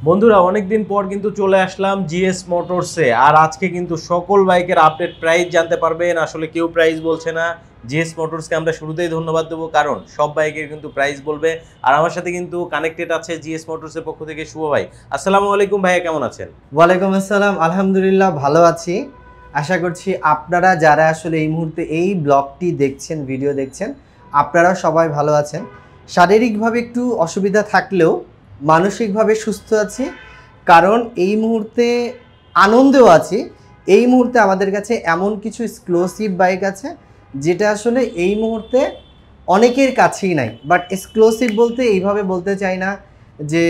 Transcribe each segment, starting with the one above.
বন্ধুরা অনেকদিন পর কিন্তু চলে আসলাম জিএস মোটরসে। আর আজকে কিন্তু সকল বাইকের আপডেট প্রাইস জানতে পারবেন। আসলে কেউ প্রাইস বলছে না, জিএস মোটরসকে আমরা শুরুতেই ধন্যবাদ দেবো, কারণ সব বাইকের কিন্তু প্রাইস বলবে। আর আমার সাথে কিন্তু কানেক্টেড আছে জিএস মোটরসের পক্ষ থেকে শুভ ভাই। আসসালামু আলাইকুম ভাইয়া, কেমন আছেন? ওয়ালাইকুম আসসালাম, আলহামদুলিল্লাহ ভালো আছি। আশা করছি আপনারা যারা আসলে এই মুহূর্তে এই ব্লগটি দেখছেন, ভিডিও দেখছেন, আপনারা সবাই ভালো আছেন। শারীরিকভাবে একটু অসুবিধা থাকলেও মানসিকভাবে সুস্থ আছি, কারণ এই মুহূর্তে আনন্দেও আছি। এই মুহূর্তে আমাদের কাছে এমন কিছু এক্সক্লুসিভ বাইক আছে যেটা আসলে এই মুহূর্তে অনেকের কাছেই নাই। বাট এক্সক্লুসিভ বলতে এইভাবে বলতে চাই না যে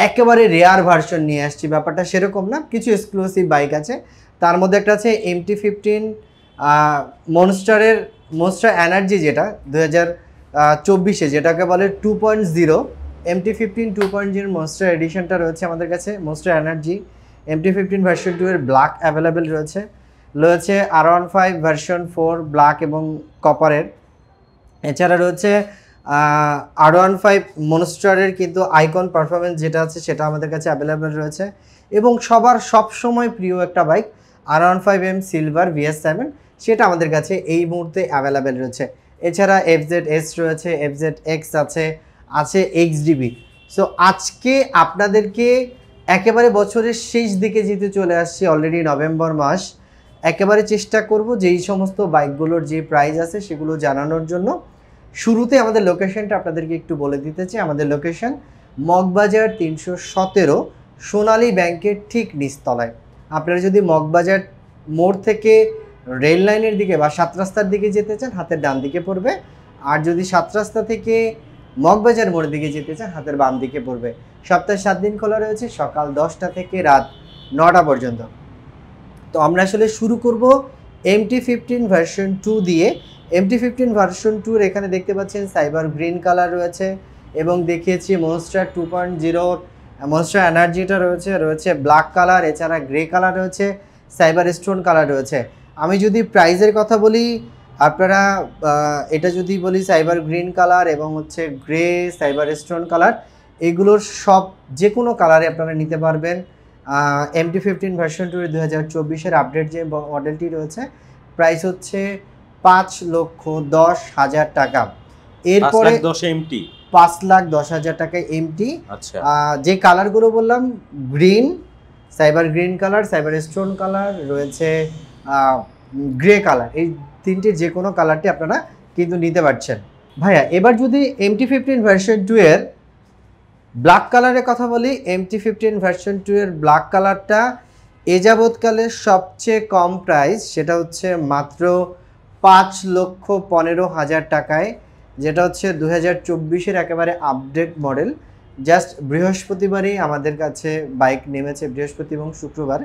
একেবারে রেয়ার ভার্সন নিয়ে আসছি, ব্যাপারটা সেরকম না। কিছু এক্সক্লুসিভ বাইক আছে, তার মধ্যে একটা আছে MT-15 মনস্টারের মনস্টার এনার্জি, যেটা 2024 যেটাকে বলে 2.0। MT-15 2.0 মনস্টার এডিশনটা রয়েছে আমাদের কাছে। মনস্টার এনার্জি MT-15 ভার্সন 2 এর ব্ল্যাক অ্যাভেলেবেল রয়েছে। রয়েছে R15 ভার্সন 4 ব্ল্যাক এবং কপারের। এছাড়া রয়েছে R15 মনস্টারের কিন্তু আইকন পারফরমেন্স যেটা আছে সেটা আমাদের কাছে অ্যাভেলেবেল রয়েছে। এবং সবার সব সময় প্রিয় একটা বাইক R15M সিলভার VS7, সেটা আমাদের কাছে এই মুহূর্তে অ্যাভেলেবেল রয়েছে। এছাড়া FZS রয়েছে, FZX আছে, আছে XDB। সো আজকে আপনাদেরকে একেবারে বছরের শেষ দিকে যেতে চলে আসছি, অলরেডি নভেম্বর মাস, একেবারে চেষ্টা করব যে এই সমস্ত বাইকগুলোর যে প্রাইস আছে সেগুলো জানানোর জন্য। শুরুতে আমাদের লোকেশনটা আপনাদেরকে একটু বলে দিতে চাই। আমাদের লোকেশন মগবাজার 317, সোনালী ব্যাংকের ঠিক নিচতলায়। আপনারা যদি মগবাজার মোড় থেকে রেল লাইনের দিকে বা 7 রাস্তার দিকে যেতে চান, হাতের ডান দিকে পড়বে। আর যদি 7 রাস্তা থেকে মগবাজার মোড়ের দিকে যেতে চান, হাতের বাম দিকে পড়বে। সপ্তাহে 7 দিন খোলা রয়েছে, সকাল 10টা থেকে রাত 9টা পর্যন্ত। তো আমরা আসলে শুরু করব MT-15 ভার্সন 2 দিয়ে। MT-15 ভার্সন 2 এখানে দেখতে পাচ্ছেন সাইবার গ্রিন কালার রয়েছে, এবং দেখিয়েছি মনস্টার 2.0 মনস্টার এনার্জিটা রয়েছে, রয়েছে ব্ল্যাক কালার, এছাড়া গ্রে কালার রয়েছে, সাইবার স্টোন কালার রয়েছে। আমি যদি প্রাইজের কথা বলি, আপনারা এটা যদি বলি সাইবার গ্রিন কালার এবং হচ্ছে গ্রে সাইবার স্টোন কালার, এগুলোর সব যে কোনো কালারে আপনারা নিতে পারবেন। MT-15 ভার্সন 2 2024 আপডেট যে মডেলটি রয়েছে, প্রাইস হচ্ছে 5,10,000 টাকা। এরপরে 5,10,000 টাকায় MT। আচ্ছা, যে কালারগুলো বললাম, green, cyber green colour, cyber stone colour রয়েছে, গ্রে কালার, এই তিনটে যে কোনো কালারটি আপনারা কিন্তু নিতে পারছেন। ভাইয়া এবার যদি MT-15 ভার্সন 2 এর ব্ল্যাক কালারের কথা বলি, MT-15 ভার্সন 2 এর ব্ল্যাক কালারটা এ যাবৎকালের সবচেয়ে কম প্রাইস, সেটা হচ্ছে মাত্র 5,15,000 টাকায়, যেটা হচ্ছে 2024 একেবারে আপডেট মডেল। জাস্ট বৃহস্পতিবারই আমাদের কাছে বাইক নেমেছে, বৃহস্পতি এবং শুক্রবার।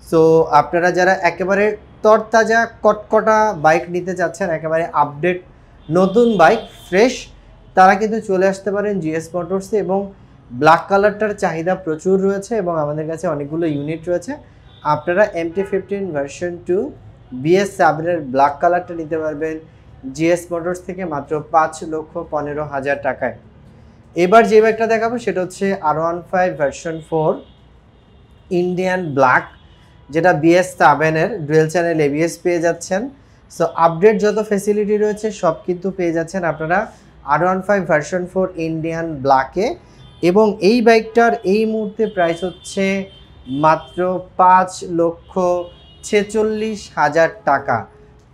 সো আপনারা যারা একেবারে তরতাজা কটকটা বাইক নিতে চাচ্ছেন, একেবারে আপডেট নতুন বাইক ফ্রেশ, তারা কিন্তু চলে আসতে পারেন জিএস মোটরসে। এবং ব্ল্যাক কালারটার চাহিদা প্রচুর রয়েছে এবং আমাদের কাছে অনেকগুলো ইউনিট রয়েছে। আপনারা MT-15 ভার্সন 2 BS7 এর ব্ল্যাক কালারটা নিতে পারবেন জিএস মোটরস থেকে মাত্র 5,15,000 টাকায়। এবার যে বাইকটা দেখাবো সেটা হচ্ছে R15 ভার্সন 4 ইন্ডিয়ান ব্ল্যাক, যেটা BS7 এর ডুয়েল চ্যানেল ABS পেয়ে যাচ্ছেন। সো আপডেট যত ফ্যাসিলিটি রয়েছে সব কিন্তু পেয়ে যাচ্ছেন আপনারা R15 ভার্সন 4 ইন্ডিয়ান ব্ল্যাকে। এবং এই বাইকটার এই মুহূর্তে প্রাইস হচ্ছে মাত্র 5,46,000 টাকা।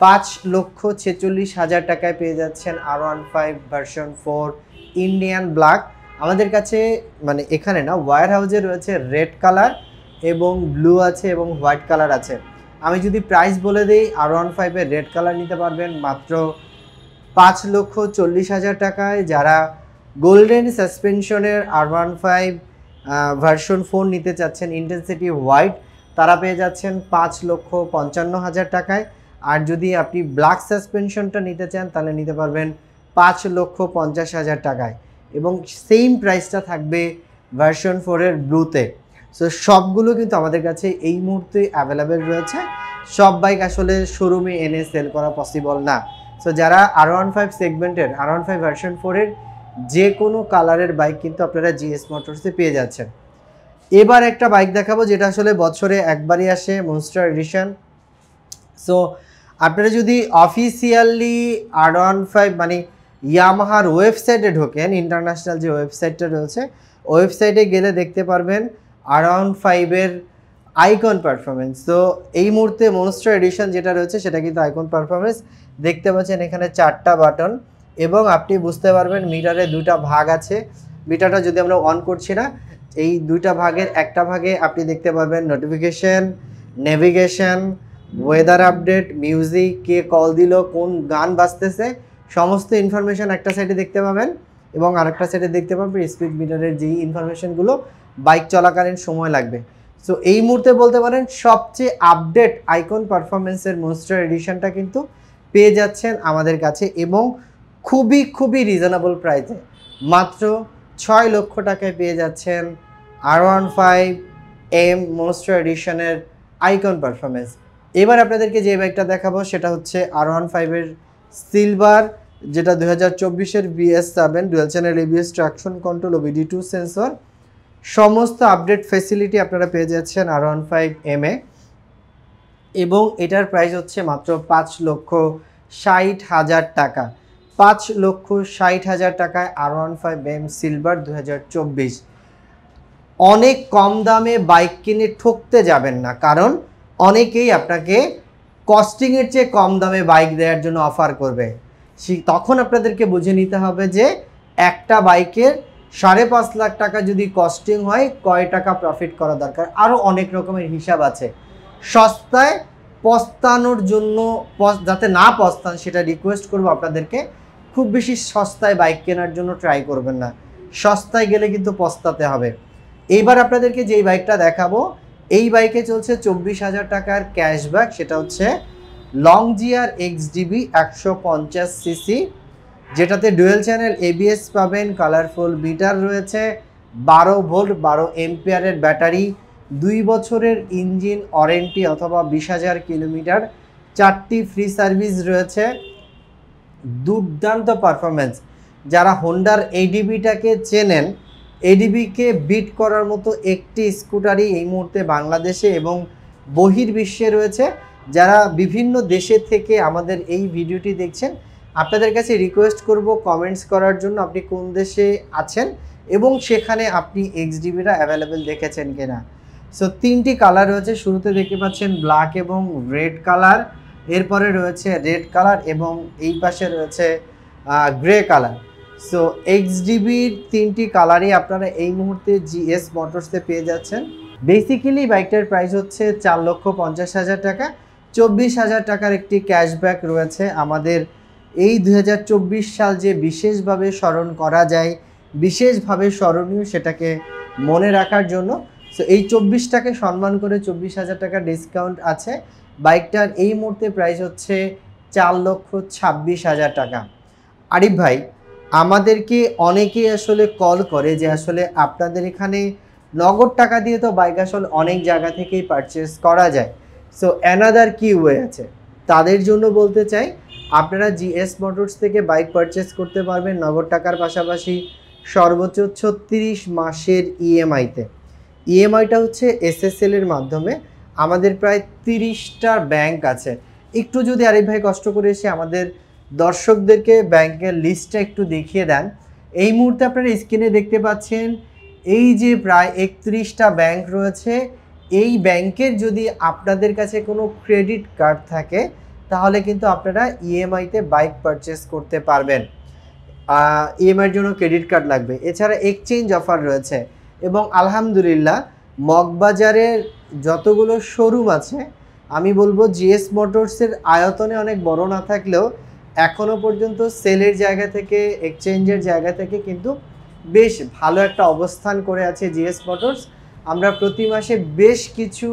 5,46,000 টাকায় পেয়ে যাচ্ছেন R15 ভার্সন 4 ইন্ডিয়ান ব্ল্যাক। আমাদের কাছে মানে এখানে না, ওয়্যার হাউসে রয়েছে রেড কালার এবং ব্লু আছে এবং হোয়াইট কালার আছে। আমি যদি প্রাইস বলে দিই, R15 এর রেড কালার নিতে পারবেন মাত্র 5,40,000 টাকায়। যারা গোল্ডেন সাসপেনশনের R15 ভার্সন 4 নিতে চাচ্ছেন ইন্টেন্সিটি হোয়াইট, তারা পেয়ে যাচ্ছেন 5,55,000 টাকায়। আর যদি আপনি ব্ল্যাক সাসপেনশনটা নিতে চান তাহলে নিতে পারবেন 5,50,000 টাকায়। এবং সেম প্রাইসটা থাকবে ভার্সন 4 এর ব্লুতে। সো সবগুলো কিন্তু আমাদের কাছে এই মুহূর্তে অ্যাভেলেবেল রয়েছে। সব বাইক আসলে শোরুমে এনে সেল করা পসিবল না। সো যারা R15 সেগমেন্টের R15 ভার্সন 4 এর যে কোনো কালারের বাইক কিন্তু আপনারা জিএস মোটরসে পেয়ে যাচ্ছেন। এবার একটা বাইক দেখাবো যেটা আসলে বছরে একবারই আসে, মনস্টার এডিশন। সো আপনারা যদি অফিসিয়ালি R15 মানে ইয়ামাহার ওয়েবসাইটে ঢোকেন, ইন্টারন্যাশনাল যে ওয়েবসাইটটা রয়েছে ওয়েবসাইটে গেলে দেখতে পারবেন R15-এর আইকন পারফরমেন্স। তো এই মুহূর্তে মনস্টার এডিশন যেটা রয়েছে সেটা কিন্তু আইকন পারফরমেন্স দেখতে পাচ্ছেন, এখানে 4টা বাটন এবং আপনি বুঝতে পারবেন মিটারে 2টা ভাগ আছে। মিটারটা যদি আমরা অন করছি না, এই 2টা ভাগের একটা ভাগে আপনি দেখতে পারবেন notification, navigation, weather update, music, কে কল দিল, কোন গান বাজতেছে, সমস্ত ইনফরমেশন একটা সাইডে দেখতে পাবেন এবং আরেকটা সাইডে দেখতে পাবেন স্পিড মিটারের যেই ইনফরমেশনগুলো বাইক চলাকালীন সময় লাগবে। সো এই মুহূর্তে বলতে পারেন সবচেয়ে আপডেট আইকন পারফরমেন্সের মনস্টার এডিশনটা কিন্তু পেয়ে যাচ্ছেন আমাদের কাছে এবং খুবই রিজনেবল প্রাইসে, মাত্র 6 লক্ষ টাকায় পেয়ে যাচ্ছেন R15M মনস্টার এডিশনের আইকন পারফরমেন্স। এবার আপনাদেরকে যে বাইকটা দেখাবো সেটা হচ্ছে R15-এর সিলভার, যেটা 2024-এর BS7 dual channel ABS traction control OBD2 sensor, সমস্ত আপডেট ফ্যাসিলিটি আপনারা পেয়ে যাচ্ছেন R15M এ এবং এটার প্রাইস হচ্ছে মাত্র 5,60,000 টাকা। 5,60,000 টাকায় R15M সিলভার 2024। অনেক কম দামে বাইক কিনে ঠকতে যাবেন না, কারণ অনেকেই আপনাকে কস্টিংয়ের চেয়ে কম দামে বাইক দেওয়ার জন্য অফার করবে। তখন আপনাদেরকে বুঝে নিতে হবে যে একটা বাইকের 5.5 লাখ টাকা যদি কস্টিং হয় কয় টাকা প্রফিট করা দরকার, আরও অনেক রকমের হিসাব আছে। সস্তায় পস্তানোর জন্য, যাতে না পস্তান সেটা রিকোয়েস্ট করবো আপনাদেরকে, খুব বেশি সস্তায় বাইক কেনার জন্য ট্রাই করবেন না, সস্তায় গেলে কিন্তু পস্তাতে হবে। এইবার আপনাদেরকে যেই বাইকটা দেখাবো এই বাইকে চলছে 24,000 টাকার ক্যাশব্যাক, সেটা হচ্ছে লংজিয়ার XDB 150cc, যেটাতে ডুয়েল চ্যানেল ABS পাবেন, কালারফুল মিটার রয়েছে, 12 ভোল্ট 12 এম্পিয়ারের ব্যাটারি, 2 বছরের ইঞ্জিন ওয়ারেন্টি অথবা 20,000 কিলোমিটার, 4টি ফ্রি সার্ভিস রয়েছে, দুর্দান্ত পারফরমেন্স। যারা হোন্ডার ADB-টাকে চেনেন, ADB-কে বিট করার মতো একটি স্কুটারই এই মুহূর্তে বাংলাদেশে এবং বহির্বিশ্বে রয়েছে। যারা বিভিন্ন দেশে থেকে আমাদের এই ভিডিওটি দেখছেন, আপনাদের কাছে রিকোয়েস্ট করব কমেন্টস করার জন্য আপনি কোন দেশে আছেন এবং সেখানে আপনি XDB-টা অ্যাভেলেবেল দেখেছেন কিনা। সো 3টি কালার রয়েছে, শুরুতে দেখতে পাচ্ছেন ব্ল্যাক এবং রেড কালার, এরপরে রয়েছে রেড কালার এবং এই পাশে রয়েছে গ্রে কালার। সো XDB-র 3টি কালারই আপনারা এই মুহূর্তে GS মোটরসে পেয়ে যাচ্ছেন। বেসিক্যালি বাইকটার প্রাইস হচ্ছে 4,50,000 টাকা। 24,000 টাকার একটি ক্যাশব্যাক রয়েছে আমাদের এই 2024 সাল যে বিশেষভাবে স্মরণ করা যায়, বিশেষভাবে স্মরণীয় সেটাকে মনে রাখার জন্য। সো এই 24টাকে সম্মান করে 24,000 টাকা ডিসকাউন্ট আছে। বাইকটার এই মুহূর্তে প্রাইস হচ্ছে 4,26,000 টাকা। আরিফ ভাই, আমাদেরকে অনেকেই আসলে কল করে যে আসলে আপনাদের এখানে নগদ টাকা দিয়ে তো বাইক আসলে অনেক জায়গা থেকেই পারচেস করা যায়, সো অ্যানাদার কি ওয়ে আছে? তাদের জন্য বলতে চাই, আপনারা GS মোটরস থেকে বাইক পারচেস করতে পারবেন নগদ টাকার পাশাপাশি সর্বোচ্চ 36 মাসের EMI-তে। EMI-টা হচ্ছে SSL-এর মাধ্যমে। আমাদের প্রায় 30টা ব্যাংক আছে। একটু যদি আরিফ ভাই কষ্ট করে এসে আমাদের দর্শকদেরকে ব্যাংকের লিস্টটা একটু দেখিয়ে দেন। এই মুহূর্তে আপনারা স্ক্রিনে দেখতে পাচ্ছেন এই যে প্রায় 31টা ব্যাংক রয়েছে। এই ব্যাংকের যদি আপনাদের কাছে কোনো ক্রেডিট কার্ড থাকে তাহলে কিন্তু আপনারা EMI-তে বাইক পারচেস করতে পারবেন। EMI-এর জন্য ক্রেডিট কার্ড লাগবে, এছাড়া এক্সচেঞ্জ অফার রয়েছে এবং আলহামদুলিল্লাহ মগবাজারের যতগুলো শোরুম আছে, আমি বলবো GS মোটরসের আয়তনে অনেক বড় না থাকলেও এখনও পর্যন্ত সেলের জায়গা থেকে, এক্সচেঞ্জের জায়গা থেকে কিন্তু বেশ ভালো একটা অবস্থান করে আছে GS মোটরস। আমরা প্রতি মাসে বেশ কিছু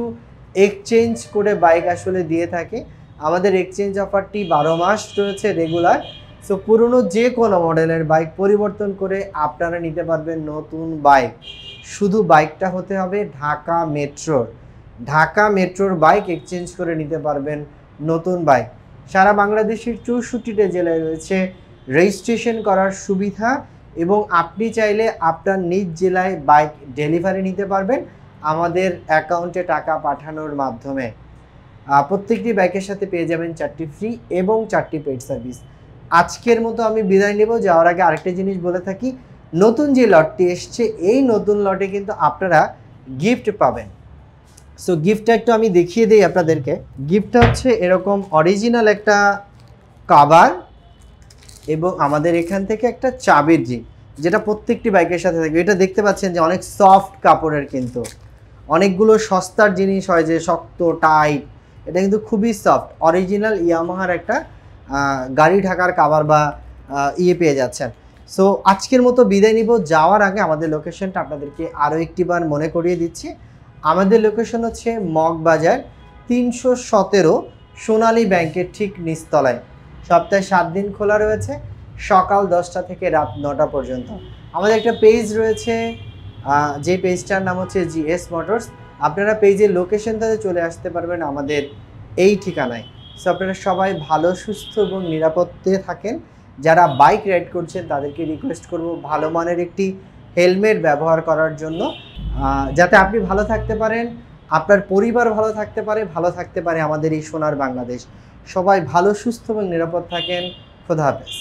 এক্সচেঞ্জ করে বাইক আসলে দিয়ে থাকি। আমাদের এক্সচেঞ্জ অফারটি 12 মাস রয়েছে রেগুলার। সো পুরনো যে কোনো মডেলের বাইক পরিবর্তন করে আপনারা নিতে পারবেন নতুন বাইক। শুধু বাইকটা হতে হবে ঢাকা মেট্রোর। ঢাকা মেট্রোর বাইক এক্সচেঞ্জ করে নিতে পারবেন নতুন বাইক। সারা বাংলাদেশের 64টা জেলায় রয়েছে রেজিস্ট্রেশন করার সুবিধা এবং আপনি চাইলে আপনার নিজ জেলায় বাইক ডেলিভারি নিতে পারবেন। আমাদের অ্যাকাউন্টে টাকা পাঠানোর মাধ্যমে প্রত্যেকটি বাইকের সাথে পেয়ে যাবেন 4টি ফ্রি এবং 4টি পেড সার্ভিস। আজকের মতো আমি বিদায় নেব, যাওয়ার আগে আরেকটা জিনিস বলে থাকি, নতুন যে লটটি এসছে এই নতুন লটে কিন্তু আপনারা গিফট পাবেন। সো গিফটটা একটু আমি দেখিয়ে দিই আপনাদেরকে। গিফটটা হচ্ছে এরকম অরিজিনাল একটা কাভার এবং আমাদের এখান থেকে একটা চাবির জিপ, যেটা প্রত্যেকটি বাইকের সাথে থাকবে। এটা দেখতে পাচ্ছেন যে অনেক সফট কাপড়ের, কিন্তু অনেকগুলো সস্তার জিনিস হয় যে শক্ত টাইট, এটা কিন্তু খুবই সফট অরিজিনাল ইয়ামাহার একটা গাড়ি ঢাকার কাভার বা পেয়ে যাচ্ছেন। সো আজকের মতো বিদায় নিব, যাওয়ার আগে আমাদের লোকেশনটা আপনাদেরকে আরও একটিবার মনে করিয়ে দিচ্ছি। আমাদের লোকেশন হচ্ছে মগবাজার 317 সোনালী ব্যাংকের ঠিক নিচতলায়। সপ্তাহে 7 দিন খোলা রয়েছে, সকাল 10টা থেকে রাত 9টা পর্যন্ত। আমাদের একটা পেজ রয়েছে, যে পেজটার নাম হচ্ছে জিএস মোটরস। আপনারা পেজের লোকেশনটাতে চলে আসতে পারবেন আমাদের এই ঠিকানায়। সো আপনারা সবাই ভালো, সুস্থ এবং নিরাপদে থাকেন। যারা বাইক রাইড করছেন তাদেরকে রিকোয়েস্ট করব ভালো মানের একটি হেলমেট ব্যবহার করার জন্য, যাতে আপনি ভালো থাকতে পারেন, আপনার পরিবার ভালো থাকতে পারে আমাদের এই সোনার বাংলাদেশ। সবাই ভালো, সুস্থ এবং নিরাপদ থাকেন। খোদা হাফেজ।